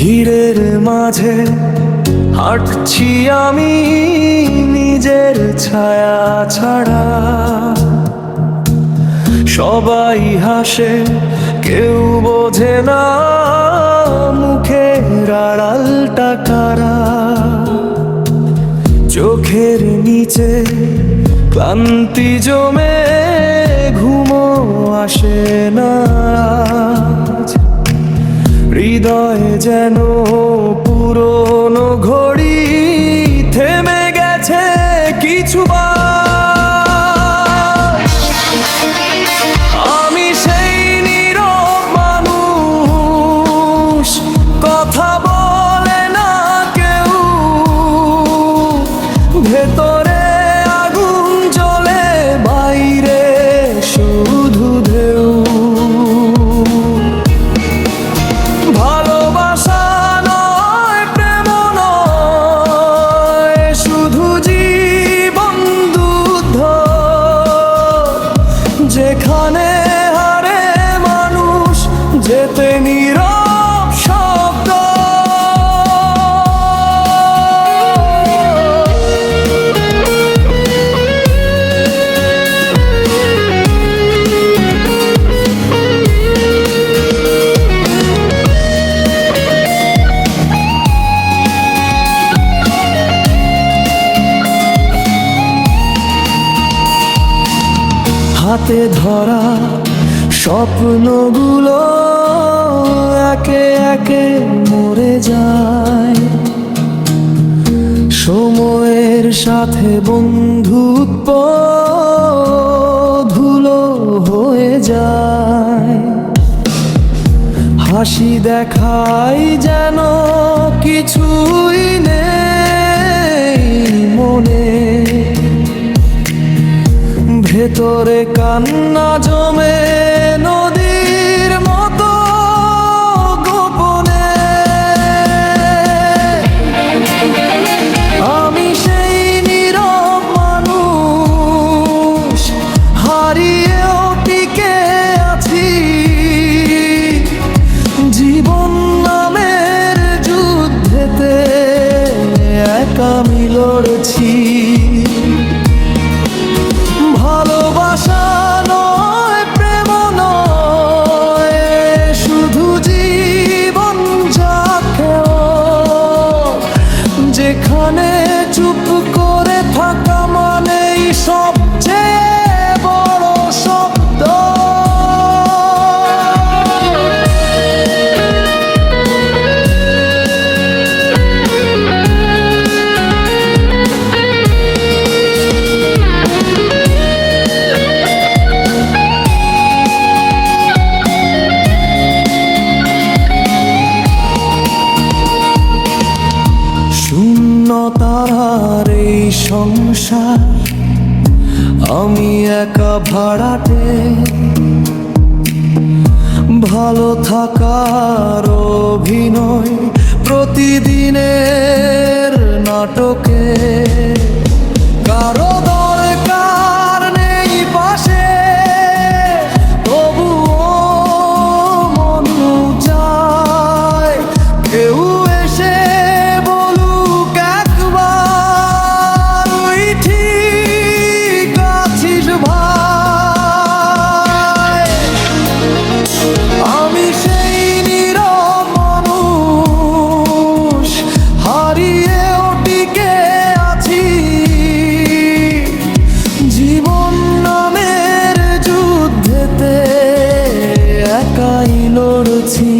ভিড়ের মাঝে হাঁটছি আমি নিজের ছায়া ছাড়া। সবাই হাসে, কেউ বোঝে না মুখের আড়ালটা কারা। চোখের নিচে ক্লান্তি জমে ঘুমও আসে না। হৃদয়ে যেন পুরনো ঘড়ি থেমে গেছে কিছুবার। আমি সেই নীরব মানুষ, কথা বলে না কেউ, ভেতরে আগুন জ্বলে, বাইরে শুধু ঢেউ। ভালোবাসা নয়, প্রেম নয়, শুধু জীবন যুদ্ধ, যেখানে হারে মানুষ, যেতে নীরব শব্দ। হাতে ধরা স্বপ্নগুলো একে একে মরে যায়। সময়ের সাথে বন্ধুত্ব ধুলো হয়ে যায়। হাসি দেখাই যেন কিছুই নেই মনে, ভেতরে কান্না জমে নদীর মতো গোপনে। আমি সেই নীরব মানুষ, হারিয়েও টিকে আছি। জীবন নামের যুদ্ধেতে একা আমি লড়ছি। ভালোবাসা নয়, প্রেম নয়, শুধু জীবন যাকেও, যেখানে চুপ করে থাকা মানেই সবচেয়ে বড় শব্দ। শূন্যতার এই সংসার, আমি একা ভাড়াটে। ভালো থাকার অভিনয় প্রতিদিনের নাটকে। কারো দরকার নেই পাশে, তবুও মন যায় কেউ এসে বলুক একবার, তুই ঠিক আছিস ভাই। আমি সেই নীরব মানুষ, হারিয়েও টিকে আছি। জীবন নামের যুদ্ধেতে একাই লড়ছি।